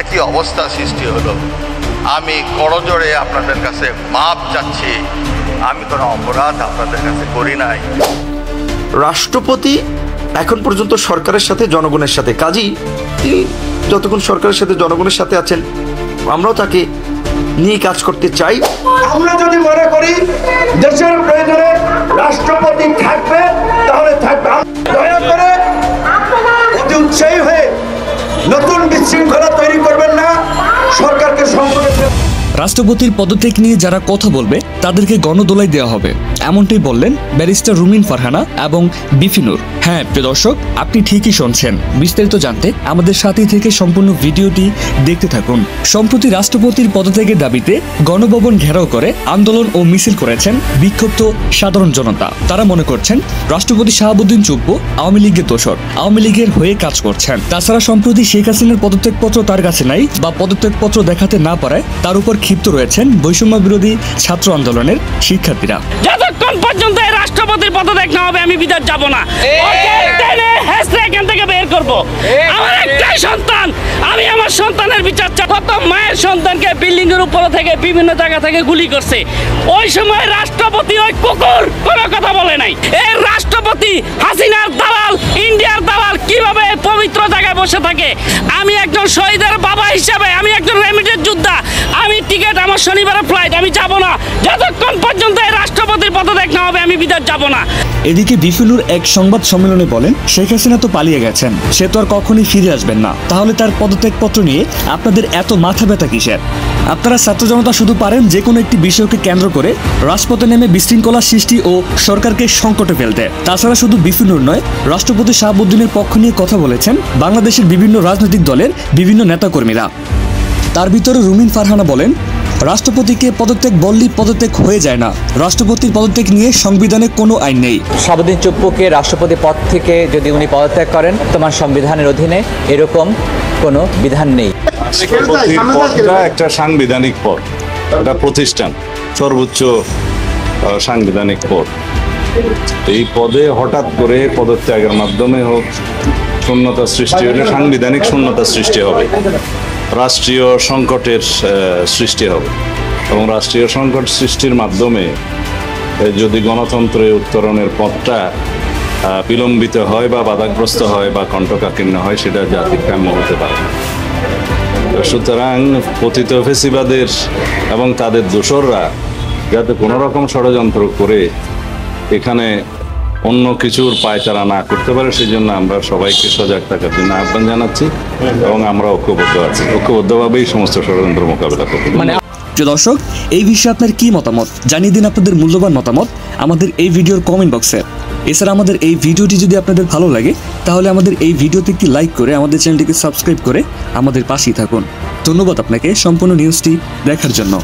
একই অবস্থা সৃষ্টি হলো। আমি করজোড়ে আপনাদের কাছে মাপ চাচ্ছি, আমি কোনো অপরাধ আপনাদের কাছে করি নাই। রাষ্ট্রপতি এখন পর্যন্ত সরকারের সাথে জনগণের সাথে, কাজী তিনি যতক্ষণ সরকারের সাথে জনগণের সাথে আছেন আমরাও তাকে নিয়ে কাজ করতে চাই। আমরা যদি মনে করি দেশের প্রয়োজনে রাষ্ট্রপতি থাকবে তাহলে থাকবে। দয়া করে অতি উৎসাহী হয়ে নতুন বিশৃঙ্খলা তৈরি করবেন না, সরকারকে সংকটে। রাষ্ট্রপতির পদত্যাগ নিয়ে যারা কথা বলবে তাদেরকে গণদোলাই দেওয়া হবে, এমনটাই বললেন ব্যারিস্টার রুমিন ফারহানা এবং বিফিনুর। হ্যাঁ প্রিয় দর্শক, আপনি ঠিকই শুনছেন। বিস্তারিত জানতে আমাদের সাথেই থেকে সম্পূর্ণ ভিডিওটি দেখতে থাকুন। সম্প্রতি রাষ্ট্রপতির পদত্যাগের দাবিতে গণভবন ঘেরাও করে আন্দোলন ও মিছিল করেছেন বিক্ষুব্ধ সাধারণ জনতা। তারা মনে করছেন রাষ্ট্রপতি শাহাবুদ্দিন চুপ্পু আওয়ামী লীগের দোসর, আওয়ামী লীগের হয়ে কাজ করছেন। তাছাড়া সম্প্রতি শেখ হাসিনার পদত্যাগপত্র তার কাছে নাই বা পদত্যাগপত্র দেখাতে না পারায় তার উপর ক্ষিপ্ত রয়েছেন বৈষম্য বিরোধী ছাত্র আন্দোলনের শিক্ষার্থীরা। যতক্ষণ পর্যন্ত রাষ্ট্রপতির পদত্যাগ না হবে আমি বিদেশ যাব না। এখান থেকে বের করব। আমার একটাই সন্তান, আমি আমার সন্তানের বিচার চাই। কত মায়ের সন্তানকে বিল্ডিং এর উপর থেকে বিভিন্ন জায়গা থেকে গুলি করছে, ওই সময় রাষ্ট্রপতি ওই কুকুর কোনো কথা বলে নাই। এই রাষ্ট্রপতি হাসিনার দালাল, ইন্ডিয়ার দালাল কিভাবে পবিত্র জায়গায় বসে থাকে। আমি একজন শহীদের বাবা হিসাবে, আমি একজন রেমিটেড যোদ্ধা, আমি টিকিট, আমার শনিবারের ফ্লাইট, আমি যাব না যতক্ষণ পর্যন্ত রাষ্ট্রপতির পদত্যাগ না হবে আমি বিদেশ যাব না। এদিকে বিফিনুর এক সংবাদ সম্মেলনে বলেন, শেখ হাসিনা তো পালিয়ে গেছেন, সে তো আর কখনই ফিরে আসবেন না, তাহলে তার পদত্যাগপত্র নিয়ে আপনাদের এত মাথা ব্যথা কিসের? আপনারা ছাত্র জনতা শুধু পারেন যে কোনো একটি বিষয়কে কেন্দ্র করে রাজপথে নেমে বিশৃঙ্খলা সৃষ্টি ও সরকারকে সংকটে ফেলতে। তাছাড়া শুধু বিফিনুর নয়, রাষ্ট্রপতি শাহাবুদ্দিনের পক্ষ নিয়ে কথা বলেছেন বাংলাদেশের বিভিন্ন রাজনৈতিক দলের বিভিন্ন নেতাকর্মীরা। তার ভিতরে রুমিন ফারহানা বলেন, রাষ্ট্রপতিকে পদত্যাগ বললেই পদত্যাগ হয়ে যায় না, রাষ্ট্রপতির পদত্যাগ নিয়ে সংবিধানে কোনো আইন নেই। শাহাবুদ্দিন চুপ্পুকে রাষ্ট্রপতি পদ থেকে যদি উনি পদত্যাগ করেন, তোমার সংবিধানের অধীনে এরকম কোনো বিধান নেই। রাষ্ট্রপতির পদটা একটা সাংবিধানিক পদ, এটা প্রতিষ্ঠান, সর্বোচ্চ সাংবিধানিক পদ। এই পদে হঠাৎ করে পদত্যাগের মাধ্যমে হোক শূন্যতা সৃষ্টি হলে সাংবিধানিক শূন্যতা সৃষ্টি হবে, রাষ্ট্রীয় সংকটের সৃষ্টি হবে এবং রাষ্ট্রীয় সংকট সৃষ্টির মাধ্যমে যদি গণতন্ত্রের উত্তরণের পথটা বিলম্বিত হয় বা বাধাগ্রস্ত হয় বা কণ্ঠকাকীর্ণ হয়, সেটা জাতির কাম্য হতে পারে। সুতরাং পতিত ফেসিবাদের এবং তাদের দোসররা যাতে কোনো রকম ষড়যন্ত্র করে এখানে অন্য কিছুর পায়তারা না করতে পারে, সেই জন্য আমরা সবাইকে সজাগ থাকার জন্য আহ্বান জানাচ্ছি এবং আমরা ঐক্যবদ্ধ আছি, ঐক্যবদ্ধভাবেই সমস্ত ষড়যন্ত্র মোকাবিলা করব। প্রিয় দর্শক, এই বিষয়ে আপনার কি মতামত জানিয়ে দিন আপনাদের মূল্যবান মতামত আমাদের এই ভিডিওর কমেন্ট বক্সে। এছাড়া আমাদের এই ভিডিওটি যদি আপনাদের ভালো লাগে তাহলে আমাদের এই ভিডিওতে একটি লাইক করে আমাদের চ্যানেলটিকে সাবস্ক্রাইব করে আমাদের পাশেই থাকুন। ধন্যবাদ আপনাকে সম্পূর্ণ নিউজটি দেখার জন্য।